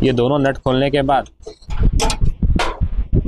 ये दोनों नट खोलने के बाद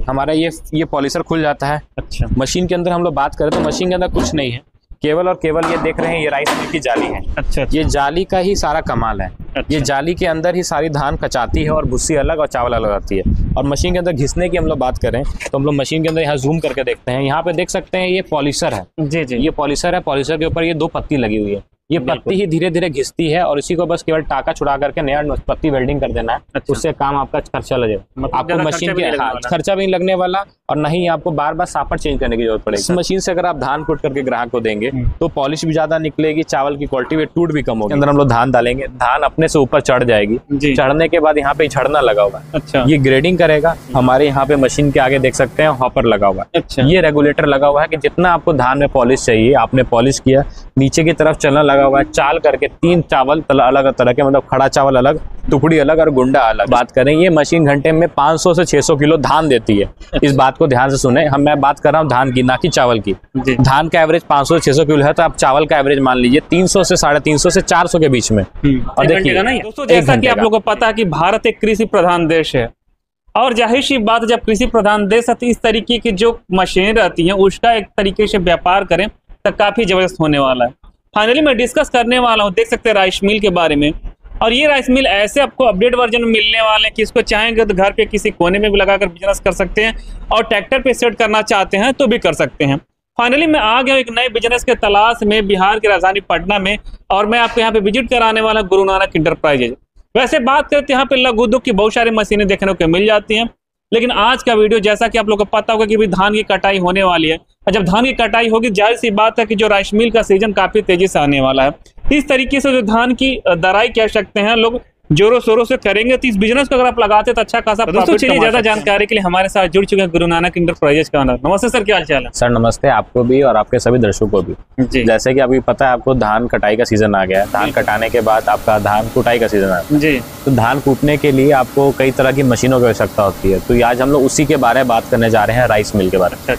हमारा ये पॉलिशर खुल जाता है। अच्छा, मशीन के अंदर हम लोग बात करें तो मशीन के अंदर कुछ नहीं है, केवल और केवल ये देख रहे हैं ये राइस मिल की जाली है। अच्छा, ये जाली का ही सारा कमाल है। ये जाली के अंदर ही सारी धान कचाती है और भुस्सी अलग और चावल अलग आती है। और मशीन के अंदर घिसने की हम लोग बात करें तो हम लोग मशीन के अंदर यहाँ जूम करके देखते हैं। यहाँ पे देख सकते हैं ये पॉलिशर है। जी जी, ये पॉलिशर है। पॉलिशर के ऊपर ये 2 पत्ती लगी हुई है। ये पत्ती ही धीरे धीरे घिसती है और इसी को बस केवल टाका छुड़ा करके नया पत्ती वेल्डिंग कर देना है। अच्छा। उससे काम आपका खर्चा लगेगा, आपको मशीन के खर्चा भी नहीं लगने वाला और नहीं आपको बार बार सापर चेंज करने की जरूरत पड़ेगी। इस मशीन से अगर आप धान कूट करके ग्राहक को देंगे तो पॉलिश भी ज्यादा निकलेगी, चावल की क्वालिटी में टूट भी कम होगी। अंदर हम लोग धान डालेंगे, धान अपने से ऊपर चढ़ जाएगी। चढ़ने के बाद यहाँ पे झड़ना लगा हुआ है। अच्छा, ये ग्रेडिंग करेगा। हमारे यहाँ पे मशीन के आगे देख सकते हैं हॉपर लगा हुआ है। अच्छा, ये रेगुलेटर लगा हुआ है कि जितना आपको धान में पॉलिश चाहिए आपने पॉलिश किया, नीचे की तरफ चलना लगा हुआ है। चाल करके 3 चावल अलग तरह के, मतलब खड़ा चावल अलग, टुकड़ी अलग और गुंडा अलग। बात करें ये मशीन घंटे में 500 से 600 किलो धान देती है। इस बात को ध्यान से सुने, मैं बात कर रहा हूँ धान की, ना कि चावल की। धान का एवरेज 500 से 600 किलो है तो आप चावल का एवरेज मान लीजिए 300 से 350 से 400 के बीच में। और देखिए दोस्तों, जैसा कि आप लोगों को पता है कि भारत एक कृषि प्रधान देश है और जाहिर सी बात जब कृषि प्रधान देश है तो इस तरीके की जो मशीनें रहती हैं उसका एक तरीके से व्यापार करें तो काफी जबरदस्त होने वाला है। फाइनली मैं डिस्कस करने वाला हूँ, देख सकते हैं राइस मिल के बारे में। और ये राइस मिल ऐसे आपको अपडेट वर्जन में मिलने वाले हैं कि इसको चाहेंगे तो घर पे किसी कोने में भी लगाकर बिजनेस कर सकते हैं और ट्रैक्टर पे सेट करना चाहते हैं तो भी कर सकते हैं। फाइनली मैं आ गया एक नए बिजनेस के तलाश में बिहार की राजधानी पटना में और मैं आपको यहाँ पे विजिट कराने वाला गुरु नानक इंटरप्राइजेज। वैसे बात करते हैं यहाँ पे लघु उद्योग की बहुत सारी मशीनें देखने को मिल जाती हैं, लेकिन आज का वीडियो जैसा कि आप लोगों को पता होगा कि धान की कटाई होने वाली है और जब धान की कटाई होगी जाहिर सी बात है कि जो राइस मिल का सीजन काफी तेजी से आने वाला है। इस तरीके से जो धान की दराई कह सकते हैं लोग जोरों शोरों से करेंगे तो इस बिजनेस को अगर आप लगाते तो अच्छा खासा। दोस्तों चलिए ज्यादा जानकारी के लिए हमारे साथ जुड़ चुके हैं गुरु नानक इंटरप्राइजेज का ओनर। नमस्ते सर, क्या हाल चाल है? सर नमस्ते, आपको भी और आपके सभी दर्शकों को भी। जैसे कि अभी पता है आपको धान कटाई का सीजन आ गया है। धान कटाने के बाद आपका धान कुटाई का सीजन आ गया जी। तो धान कूटने के लिए आपको कई तरह की मशीनों की आवश्यकता होती है। तो आज हम लोग उसी के बारे में बात करने जा रहे हैं, राइस मिल के बारे में।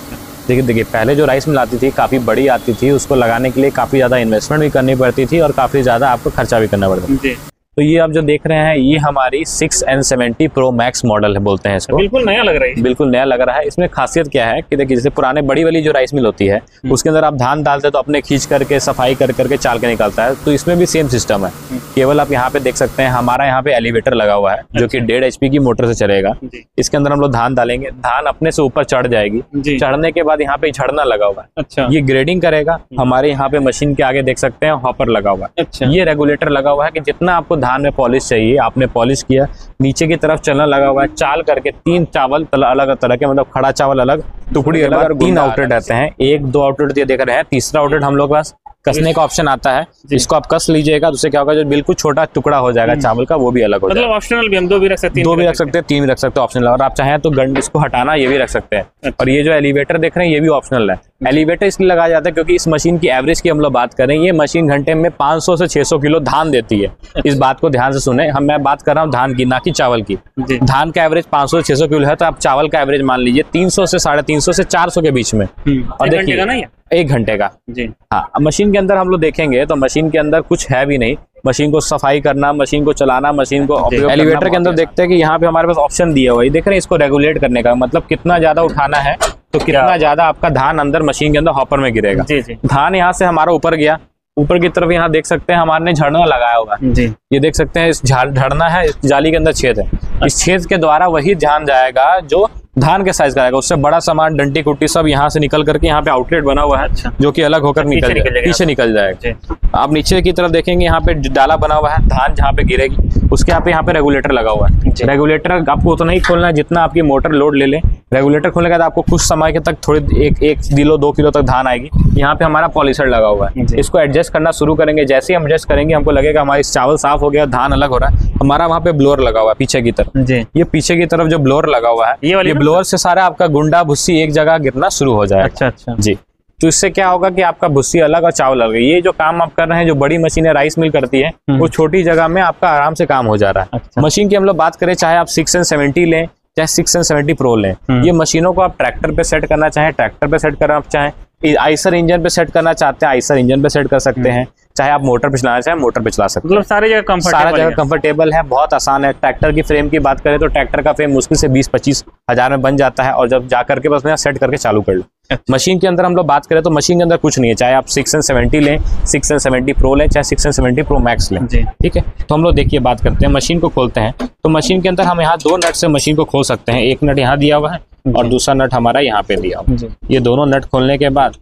देखिए पहले जो राइस मिल आती थी काफी बड़ी आती थी, उसको लगाने के लिए काफी ज्यादा इन्वेस्टमेंट भी करनी पड़ती थी और काफी ज्यादा आपको खर्चा भी करना पड़ता था। तो ये आप जो देख रहे हैं ये हमारी 6N70 Pro Max मॉडल है, बोलते हैं इसको। बिल्कुल नया लग रहा है। बिल्कुल नया लग रहा है। इसमें खासियत क्या है कि देखिए जैसे पुराने बड़ी वाली जो राइस मिल होती है उसके अंदर आप धान डालते तो अपने खींच करके सफाई कर करके चाल के निकलता है, तो इसमें भी सेम सिस्टम है। केवल आप यहाँ पे देख सकते हैं हमारा यहाँ पे एलिवेटर लगा हुआ है जो कि 1.5 HP की मोटर से चलेगा। इसके अंदर हम लोग धान डालेंगे, धान अपने से ऊपर चढ़ जाएगी। चढ़ने के बाद यहाँ पे झड़ना लगा हुआ है। अच्छा, ये ग्रेडिंग करेगा। हमारे यहाँ पे मशीन के आगे देख सकते हैं हॉपर लगा हुआ है। अच्छा, ये रेगुलेटर लगा हुआ है कि जितना आपको धान में पॉलिश चाहिए आपने पॉलिश किया, नीचे की तरफ चलना लगा हुआ है। चाल करके 3 चावल अलग तरह के, मतलब खड़ा चावल अलग, टुकड़ी अलग और 3 आउटलेट रहते हैं। 1-2 आउटलेट ये देख रहे हैं, तीसरा आउटलेट हम लोग पास कसने का ऑप्शन आता है। इसको आप कस लीजिएगा तो उससे क्या होगा, जो बिल्कुल छोटा टुकड़ा हो जाएगा चावल का वो भी अलग हो जाएगा। मतलब ऑप्शनल भी हम 2 भी रख सकते हैं, 2 भी रख सकते हैं, 3 भी रख सकते हैं ऑप्शनल। और आप चाहें तो गंड इसको हटाना ये भी रख सकते हैं। और ये जो एलिवेटर देख रहे हैं ये भी ऑप्शनल है। एलिवेटर इसलिए लगाया जाता है क्योंकि इस मशीन की एवरेज की हम लोग बात करें, ये मशीन घंटे में 500 से 600 किलो धान देती है। इस बात को ध्यान से सुने, मैं बात कर रहा हूँ धान की, ना कि चावल की। धान का एवरेज 500 से 600 किलो है तो आप चावल का एवरेज मान लीजिए 300 से 350 से 400 के बीच में। और देखिए 1 घंटे का जी। हाँ, मशीन के अंदर हम लोग देखेंगे तो मशीन के अंदर कुछ है भी नहीं। मशीन को सफाई करना, मशीन को चलाना, मशीन को एलिवेटर के अंदर देखते हैं कि यहाँ पे हमारे पास ऑप्शन दिया हुआ है, देख रहे हैं इसको रेगुलेट करने का, मतलब कितना ज्यादा उठाना है तो कितना ज्यादा आपका धान अंदर मशीन के अंदर हॉपर में गिरेगा। धान यहाँ से हमारा ऊपर गया, ऊपर की तरफ यहाँ देख सकते हैं हमारे ने झड़ना लगाया होगा जी। ये देख सकते हैं इस झड़ना है, इस जाली के अंदर छेद है। इस छेद के द्वारा वही धान जाएगा जो धान के साइज का आएगा। उससे बड़ा सामान डंटी कुट्टी सब यहाँ से निकल करके यहाँ पे आउटलेट बना हुआ है। अच्छा। जो कि अलग होकर पीछे निकल जाएगा। आप नीचे की तरफ देखेंगे यहाँ पे डाला बना हुआ है, धान जहाँ पे गिरेगी उसके यहाँ पे रेगुलेटर लगा हुआ है। रेगुलेटर आपको उतना ही खोलना है जितना आपकी मोटर लोड ले ले। रेगुलेटर खोलने के बाद आपको कुछ समय के तक थोड़ी 1 किलो 2 किलो तक धान आएगी। यहाँ पे हमारा पॉलिशर लगा हुआ है, इसको एडजस्ट करना शुरू करेंगे। जैसे ही हम एडजस्ट करेंगे हमको लगेगा हमारी चावल साफ हो गया, धान अलग हो रहा है। हमारा वहाँ पे ब्लोअर लगा हुआ है पीछे की तरफ। ये पीछे की तरफ जो ब्लोअर लगा हुआ है, ये ब्लोअर से सारा आपका गुंडा भुस्सी एक जगह गिरना शुरू हो जाएगा। अच्छा अच्छा जी। तो इससे क्या होगा कि आपका भुस्सी अलग और चावल अलग। ये जो काम आप कर रहे हैं, जो बड़ी मशीनें राइस मिल करती है, वो छोटी जगह में आपका आराम से काम हो जा रहा है। अच्छा। मशीन की हम लोग बात करें, चाहे आप 6N70 लें चाहे 6N70 Pro लें, ये मशीनों को आप ट्रैक्टर पे सेट करना चाहें ट्रैक्टर पे सेट करना चाहें, आइसर इंजन पे सेट करना चाहते हैं आइसर इंजन पे सेट कर सकते हैं, चाहे आप मोटर पे चलाना चाहें मोटर पे चला सकते हैं। मतलब सारी जगह कंफर्टेबल, सारा जगह कंफर्टेबल है, बहुत आसान है। ट्रैक्टर की फ्रेम की बात करें तो ट्रैक्टर का फ्रेम मुश्किल से 20-25 हज़ार में बन जाता है, और जब जा करके बस यहाँ सेट करके चालू कर लो। मशीन के अंदर हम लोग बात करें तो मशीन के अंदर कुछ नहीं है, चाहे आप 670 लें, 670 प्रो लें, चाहे 670 प्रो मैक्स लें, ठीक है। तो हम लोग देखिए बात करते हैं, मशीन को खोलते हैं तो मशीन के अंदर हम यहाँ 2 नट से मशीन को खोल सकते हैं। एक नट यहाँ दिया हुआ है और दूसरा नट हमारा यहाँ पे दिया हुआ है। ये दोनों नट खोलने के बाद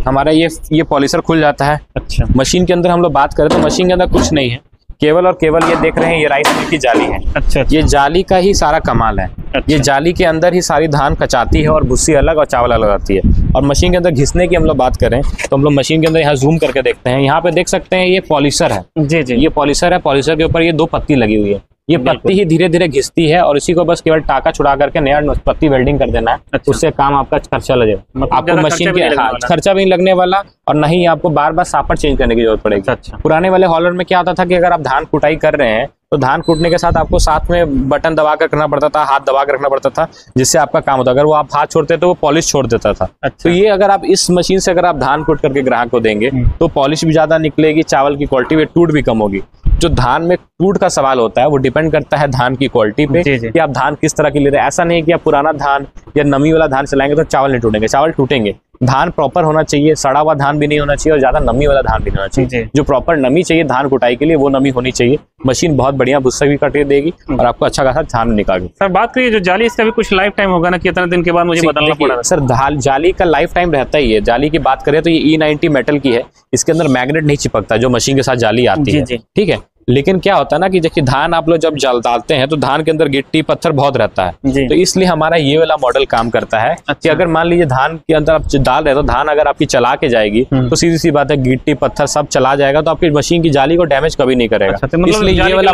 हमारा ये पॉलिशर खुल जाता है। अच्छा, मशीन के अंदर हम लोग बात करें तो मशीन के अंदर कुछ नहीं है, केवल और केवल ये देख रहे हैं ये राइस मिल की जाली है। अच्छा, ये जाली का ही सारा कमाल है। ये जाली के अंदर ही सारी धान कचाती है और भुस्सी अलग और चावल अलग आती है। और मशीन के अंदर घिसने की हम लोग बात करें तो हम लोग मशीन के अंदर यहाँ जूम करके देखते हैं, यहाँ पे देख सकते हैं ये पॉलिशर है। जी जी, ये पॉलिशर है, पॉलिशर के ऊपर ये 2 पत्ती लगी हुई है। ये पत्ती ही धीरे धीरे घिसती है और इसी को बस केवल टाका छुड़ा करके नया पत्ती वेल्डिंग कर देना है। अच्छा। उससे काम आपका खर्चा लगेगा, मतलब आपको मशीन के खर्चा भी नहीं लगने वाला और ना ही आपको बार बार सापर चेंज करने की जरूरत पड़ेगी। अच्छा। पुराने वाले हॉलर में क्या होता था कि अगर आप धान कुटाई कर रहे हैं तो धान कूटने के साथ आपको साथ में बटन दबा कर रखना पड़ता था, हाथ दबा कर रखना पड़ता था, जिससे आपका काम होता। अगर वो आप हाथ छोड़ते तो वो पॉलिश छोड़ देता था। अच्छा। तो ये अगर आप इस मशीन से अगर आप धान कूट करके ग्राहक को देंगे तो पॉलिश भी ज्यादा निकलेगी, चावल की क्वालिटी में टूट भी कम होगी। जो धान में टूट का सवाल होता है वो डिपेंड करता है धान की क्वालिटी पे कि आप धान किस तरह की ले रहे हैं। ऐसा नहीं है कि आप पुराना धान या नमी वाला धान चलाएंगे तो चावल नहीं टूटेंगे, चावल टूटेंगे। धान प्रॉपर होना चाहिए, सड़ा हुआ धान भी नहीं होना चाहिए और ज्यादा नमी वाला धान भी नहीं होना चाहिए। जो प्रॉपर नमी चाहिए धान कुटाई के लिए वो नमी होनी चाहिए। मशीन बहुत बढ़िया भुस्सा भी कटे देगी और आपको अच्छा खासा धान निकालेगी। सर बात करिए जो जाली, इसका भी कुछ लाइफ टाइम होगा ना, कितने दिन के बाद मुझे बदलना पड़ेगा? सर जाली का लाइफ टाइम रहता ही है। जाली की बात करें तो ये E90 मेटल की है, इसके अंदर मैग्नेट नहीं चिपकता जो मशीन के साथ जाली आती है, ठीक है। लेकिन क्या होता है ना कि देखिए धान आप लोग जब जल डालते हैं तो धान के अंदर गिट्टी पत्थर बहुत रहता है, तो इसलिए हमारा ये वाला मॉडल काम करता है। कि अगर मान लीजिए धान के अंदर आप डाल रहे हो तो धान अगर आपकी चला के जाएगी तो सीधी सी बात है गिट्टी पत्थर सब चला जाएगा तो आपकी मशीन की जाली को डैमेज कभी नहीं करेगा। इसलिए ये वाला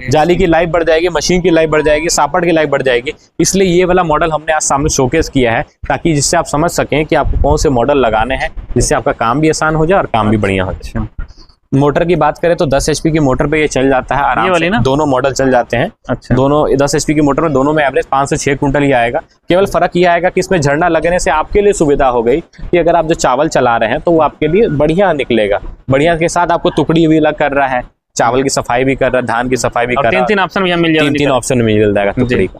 जाली की लाइफ बढ़ जाएगी, मशीन की लाइफ बढ़ जाएगी, सापड़ की लाइफ बढ़ जाएगी। इसलिए ये वाला मॉडल हमने आज सामने शोकेस किया है ताकि जिससे आप समझ सकें कि आपको कौन से मॉडल लगाने हैं, जिससे आपका काम भी आसान हो जाए और काम भी बढ़िया हो जाए। मोटर की बात करें तो 10 HP की मोटर पे ये चल जाता है आराम से ना? दोनों मॉडल चल जाते हैं। अच्छा। दोनों 10 HP की मोटर में दोनों में एवरेज 5 से 6 कुंटल ही आएगा। केवल फर्क ये आएगा कि इसमें झरना लगने से आपके लिए सुविधा हो गई कि अगर आप जो चावल चला रहे हैं तो वो आपके लिए बढ़िया निकलेगा। बढ़िया के साथ आपको टुकड़ी भी अलग कर रहा है, चावल की सफाई भी कर रहा है, धान की सफाई भी कर रहा है। 3 ऑप्शन मिल जाएगा, 3 ऑप्शन मिल जाएगा टुकड़ी का।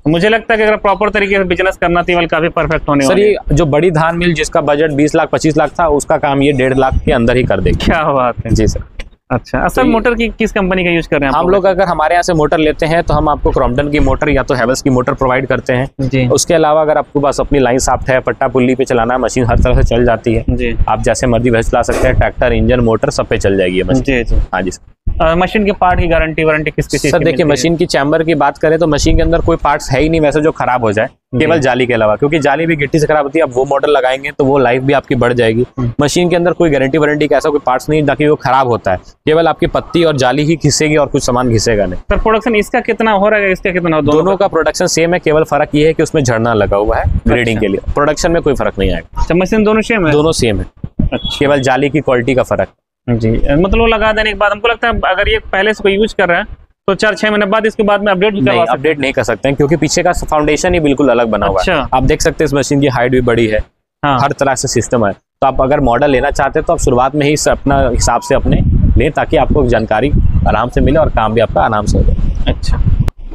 मुझे लगता है कि अगर प्रॉपर तरीके से बिजनेस करना तो काफी परफेक्ट होने सर ये जो बड़ी धान मिल जिसका बजट 20 लाख 25 लाख था उसका काम ये 1.5 लाख के अंदर ही कर देगी। क्या बात है। जी सर। अच्छा, असल मोटर की किस कंपनी का यूज कर रहे हैं हम लोग? अगर हमारे यहाँ से मोटर लेते हैं तो हम आपको क्रॉम्पटन की मोटर या तो हैवेल्स की मोटर प्रोवाइड करते हैं जी। उसके अलावा अगर आपको बस अपनी लाइन साफ्ट है, पट्टा पुल्ली पे चलाना है, मशीन हर तरह से चल जाती है जी। आप जैसे मर्जी वैसे चला सकते हैं, ट्रैक्टर इंजन मोटर सब पे चल जाएगी मशीन जी। हाँ जी सर। मशीन के पार्ट की गारंटी वारंटी किस किस? सर देखिए मशीन की चैम्बर की बात करें तो मशीन के अंदर कोई पार्ट्स है ही नहीं वैसे जो खराब हो जाए, केवल जाली के अलावा, क्योंकि जाली भी गिट्टी से खराब होती है। अब वो मॉडल लगाएंगे तो वो लाइफ भी आपकी बढ़ जाएगी। मशीन के अंदर कोई गारंटी वारंटी का ऐसा कोई पार्ट्स नहीं ताकि वो खराब होता है, केवल आपकी पत्ती और जाली ही घिसेगी और कुछ सामान घिसेगा नहीं। सर प्रोडक्शन इसका कितना हो रहा है, इसका कितना? दोनों का प्रोडक्शन सेम है, केवल फर्क ये है कि उसमें झरना लगा हुआ है ग्रेडिंग के लिए। प्रोडक्शन में कोई फर्क नहीं आएगा। मशीन दोनों सेम है? दोनों सेम है, केवल जाली की क्वालिटी का फर्क जी। मतलब वो लगा देने के बाद हमको लगता है अगर ये पहले से कोई यूज कर रहा है तो 4-6 महीने बाद इसके बाद में अपडेट नहीं कर सकते हैं क्योंकि पीछे का फाउंडेशन ही बिल्कुल अलग बना हुआ है। आप देख सकते हैं इस मशीन की हाइट भी बड़ी है, हर तरह से सिस्टम है। तो आप अगर मॉडल लेना चाहते हैं तो आप शुरुआत में ही अपना हिसाब से अपने लें ताकि आपको जानकारी आराम से मिले और काम भी आपका आराम से हो जाए। अच्छा,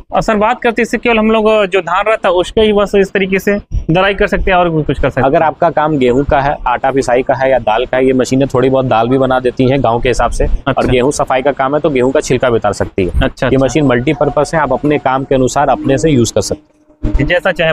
और सर बात करते हैं इससे केवल हम लोग जो धान रहता है उसका ही बस इस तरीके से दराई कर सकते हैं और कुछ कर सकते हैं? अगर आपका काम गेहूं का है, आटा पिसाई का है या दाल का है, ये मशीनें थोड़ी बहुत दाल भी बना देती हैं गांव के हिसाब से। अच्छा। और गेहूं सफाई का काम है तो गेहूं का छिलका भी उतार सकती है। अच्छा। ये मशीन मल्टीपर्पज है, आप अपने काम के अनुसार अपने से यूज कर सकते हैं जैसा चाहे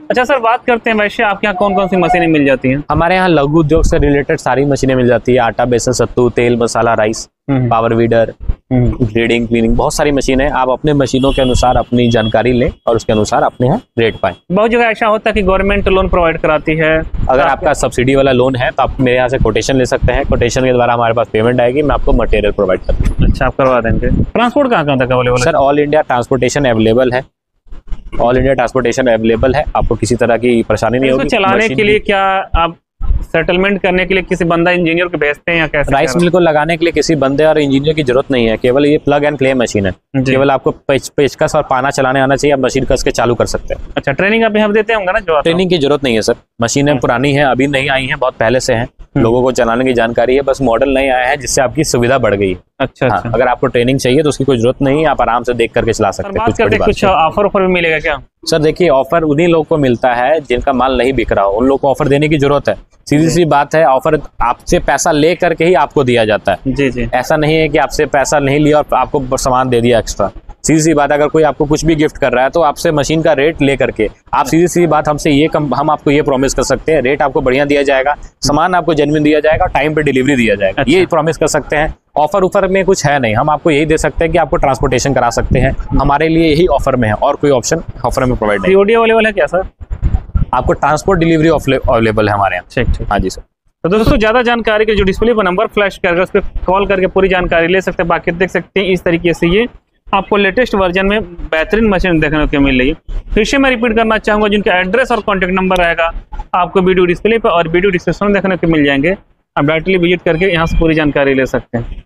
अच्छा सर बात करते हैं वैसे आपके यहाँ कौन कौन सी मशीनें मिल जाती हैं? हमारे यहाँ लघु उद्योग से रिलेटेड सारी मशीनें मिल जाती है। आटा बेसन सत्तू तेल मसाला rice power weeder grading cleaning बहुत सारी मशीनें। आप अपने मशीनों के अनुसार अपनी जानकारी लें और उसके अनुसार अपने यहाँ रेट पाएं। बहुत जगह ऐसा होता है कि गवर्नमेंट लोन प्रोवाइड कराती है। अगर आपका सब्सिडी वाला लोन है तो आप मेरे यहाँ से कोटेशन ले सकते हैं। कोटेशन के द्वारा हमारे पास पेमेंट आएगी, मैं आपको मटेरियल प्रोवाइड कर दूँगा। अच्छा, आप करवा देंगे। ट्रांसपोर्ट कहाँ तक अवेलेबल है? Sir all India transportation available है, ऑल इंडिया ट्रांसपोर्टेशन अवेलेबल है, आपको किसी तरह की परेशानी नहीं होगी। चलाने के लिए क्या आप सेटलमेंट करने के लिए किसी बंदा इंजीनियर को भेजते हैं या कैसे? राइस मिल को लगाने के लिए किसी बंदे और इंजीनियर की जरूरत नहीं है, केवल ये प्लग एंड प्ले मशीन है। जी। केवल आपको पेचकस और पाना चलाने आना चाहिए, आप मशीन कस के चालू कर सकते हैं। अच्छा, ट्रेनिंग आप यहाँ देते होंगे ना जो आता हो? ट्रेनिंग की जरूरत नहीं है सर, मशीनें पुरानी हैं, अभी नहीं आई हैं, बहुत पहले से हैं, लोगों को चलाने की जानकारी है, बस मॉडल नहीं आया है जिससे आपकी सुविधा बढ़ गई। अच्छा हाँ, अच्छा। अगर आपको ट्रेनिंग चाहिए तो उसकी कोई जरूरत नहीं है, आप आराम से देख करके चला सर सकते हैं। बात कुछ बड़ी करते बात कुछ नहीं। ऑफर भी मिलेगा क्या? सर देखिए, ऑफर उन्हीं लोगों को मिलता है जिनका माल नहीं बिक रहा हो, उन लोगों को ऑफर देने की जरूरत है। सीधी सी बात है, ऑफर आपसे पैसा ले करके ही आपको दिया जाता है। जी जी। ऐसा नहीं है कि आपसे पैसा नहीं लिया और आपको सामान दे दिया एक्स्ट्रा। सीधी सी बात है, अगर कोई आपको कुछ भी गिफ्ट कर रहा है तो आपसे मशीन का रेट ले करके आप सीधी सी बात हमसे हम आपको ये प्रॉमिस कर सकते हैं, रेट आपको बढ़िया दिया जाएगा, सामान आपको जेन्युइन दिया जाएगा, टाइम पे डिलीवरी दिया जाएगा। अच्छा। ये प्रॉमिस कर सकते हैं। ऑफर ऊपर में कुछ है नहीं, हम आपको यही दे सकते हैं कि आपको ट्रांसपोर्टेशन करा सकते हैं, हमारे लिए यही ऑफर में है, और कोई ऑप्शन ऑफर में प्रोवाइड नहीं। सीओडी अवेलेबल है क्या सर? आपको ट्रांसपोर्ट डिलीवरी अवेलेबल है हमारे यहाँ। ठीक ठीक। हाँ जी सर। तो दोस्तों ज़्यादा जानकारी के जो डिस्प्ले पर नंबर फ्लैश करके उस पर कॉल करके पूरी जानकारी ले सकते हैं। बाकी देख सकते हैं इस तरीके से ये आपको लेटेस्ट वर्जन में बेहतरीन मशीन देखने को मिल रही है। फिर से मैं रिपीट करना चाहूँगा, जिनका एड्रेस और कॉन्टैक्ट नंबर रहेगा आपको वीडियो डिस्प्ले पर और वीडियो डिस्क्रिप्शन में देखने को मिल जाएंगे। आप डायरेक्टली विजिट करके यहाँ से पूरी जानकारी ले सकते हैं।